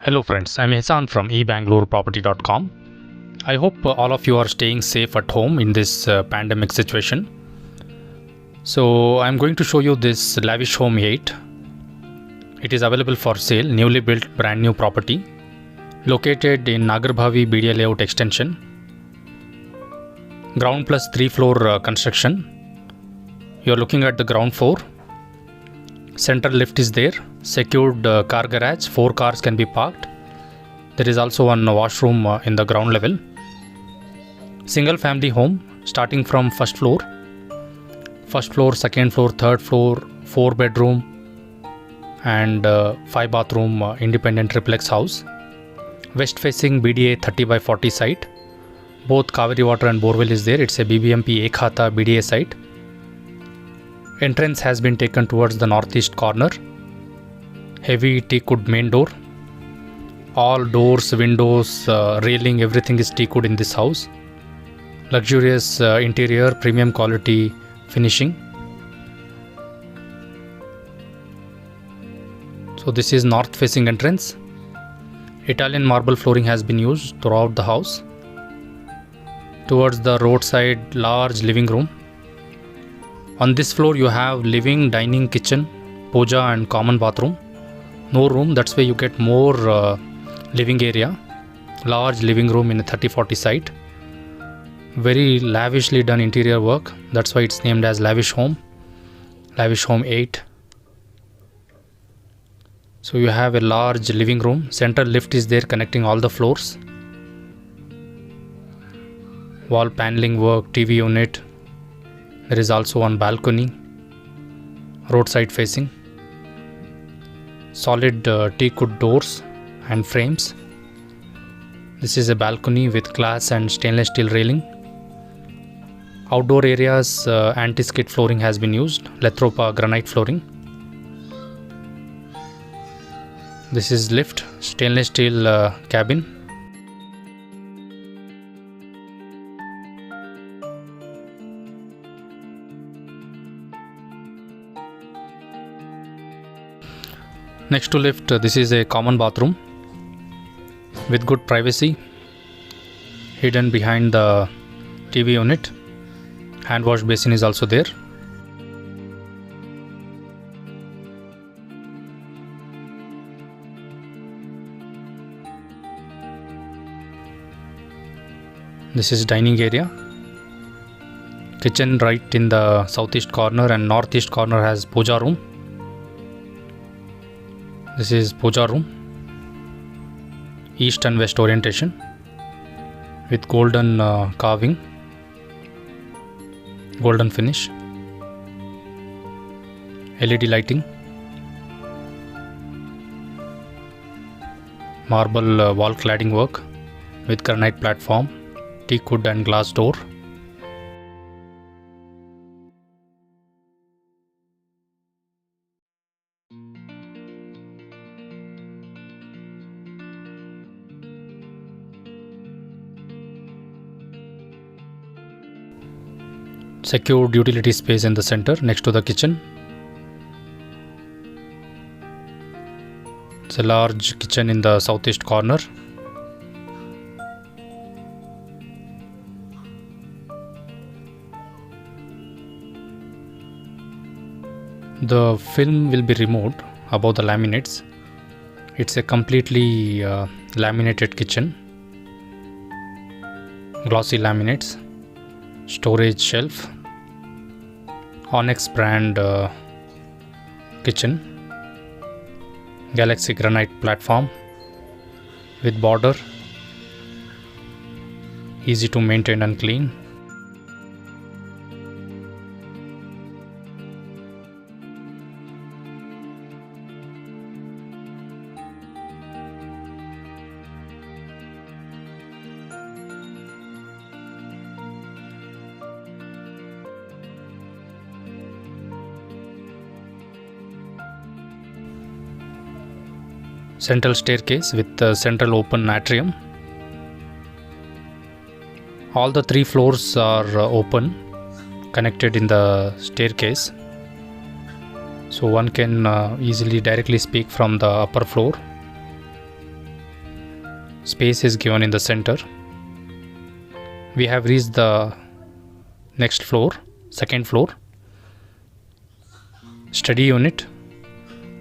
Hello friends, I'm Ehsan from eBangaloreProperty.com. I hope all of you are staying safe at home in this pandemic situation. So I'm going to show you this Lavish Home 8. It is available for sale, newly built brand new property located in Nagarbhavi BDA Layout Extension. Ground plus 3 floor construction. You are looking at the ground floor. Central lift is there. Secured car garage. 4 cars can be parked. There is also one washroom in the ground level. Single family home starting from first floor. First floor, second floor, third floor, 4 bedroom and 5 bathroom independent triplex house. West facing BDA 30/40 site. Both cauvery water and borewell is there. It's a BBMP A Khata BDA site. Entrance has been taken towards the northeast corner. Heavy teakwood main door. All doors, windows, railing, everything is teakwood in this house. Luxurious interior, premium quality finishing. So this is north facing entrance. Italian marble flooring has been used throughout the house. Towards the roadside, large living room. On this floor you have living, dining, kitchen, puja and common bathroom. No room, that's why you get more living area. Large living room in a 30/40 site. Very lavishly done interior work. That's why it's named as Lavish Home. Lavish Home 8. So you have a large living room. Central lift is there connecting all the floors. Wall paneling work, TV unit. There is also one balcony. Roadside facing. Solid teakwood doors and frames. This is a balcony with glass and stainless steel railing. Outdoor areas, anti-skid flooring has been used. Latropa granite flooring. This is lift, stainless steel cabin. Next to lift, this is a common bathroom with good privacy, hidden behind the TV unit. Hand wash basin is also there. This is dining area. Kitchen right in the southeast corner and northeast corner has puja room. This is puja room. East and west orientation with golden carving, golden finish, LED lighting, marble wall cladding work with granite platform, teakwood and glass door. Secured utility space in the center next to the kitchen. It's a large kitchen in the southeast corner. The film will be removed above the laminates. It's a completely laminated kitchen. Glossy laminates. Storage shelf. Onyx brand kitchen. Galaxy granite platform with border. Easy to maintain and clean. Central staircase with central open atrium. All the 3 floors are open, connected in the staircase. So one can easily directly speak from the upper floor. space is given in the center. We have reached the next floor, second floor. Study unit,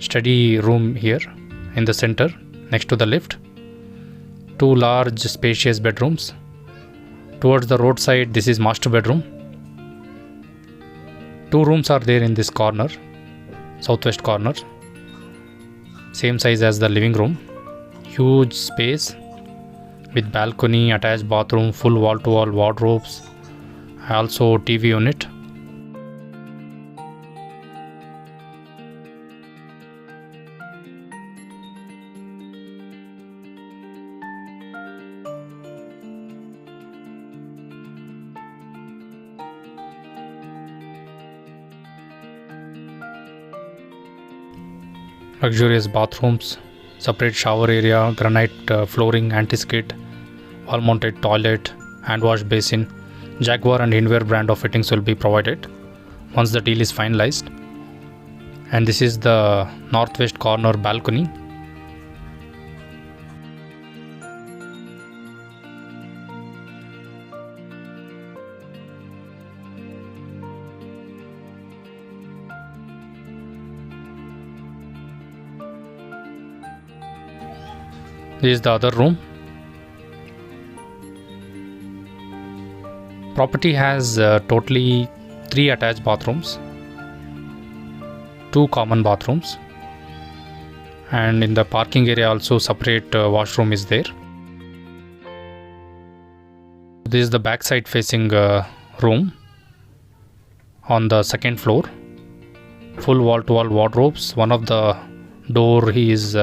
study room here in the center next to the lift. Two large spacious bedrooms. Towards the roadside, this is master bedroom. Two rooms are there in this corner, southwest corner, same size as the living room. Huge space with balcony, attached bathroom, full wall-to-wall wardrobes, also TV unit. Luxurious bathrooms, separate shower area, granite flooring, anti-skid, wall-mounted toilet, hand wash basin. Jaguar and Hindware brand of fittings will be provided once the deal is finalized. And this is the northwest corner balcony. This is the other room. Property has totally 3 attached bathrooms, 2 common bathrooms, and in the parking area also separate washroom is there. This is the backside facing room on the second floor. Full wall-to-wall wardrobes. One of the door is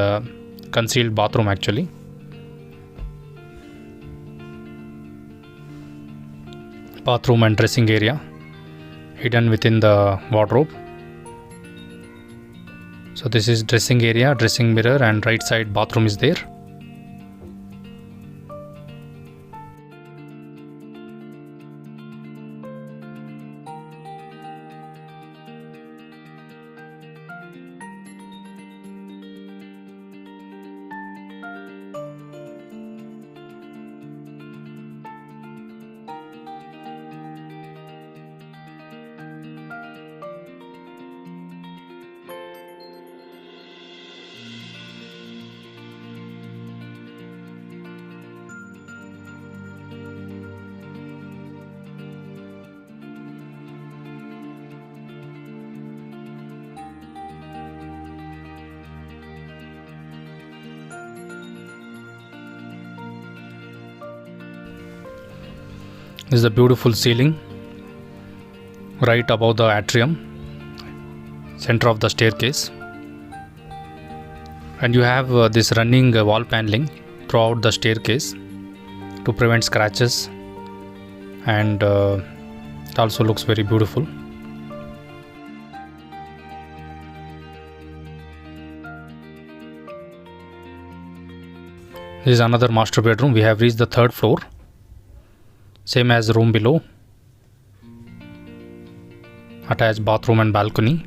concealed bathroom actually. Bathroom and dressing area hidden within the wardrobe. So this is dressing area, dressing mirror, and right side bathroom is there. This is a beautiful ceiling right above the atrium, center of the staircase, and you have this running wall paneling throughout the staircase to prevent scratches, and it also looks very beautiful. This is another master bedroom. We have reached the 3rd floor. Same as the room below. Attached bathroom and balcony.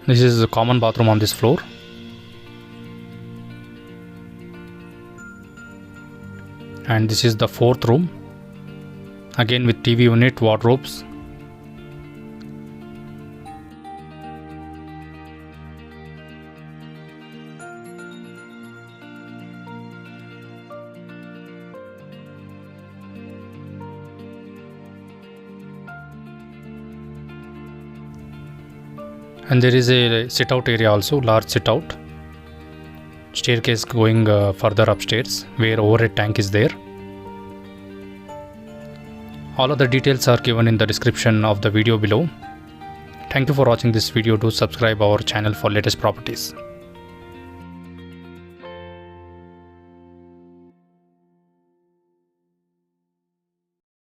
This is a common bathroom on this floor. And this is the 4th room, again with TV unit, wardrobes. And there is a sit-out area also, large sit-out, staircase going further upstairs where overhead tank is there. All other details are given in the description of the video below. Thank you for watching this video. Do subscribe our channel for latest properties.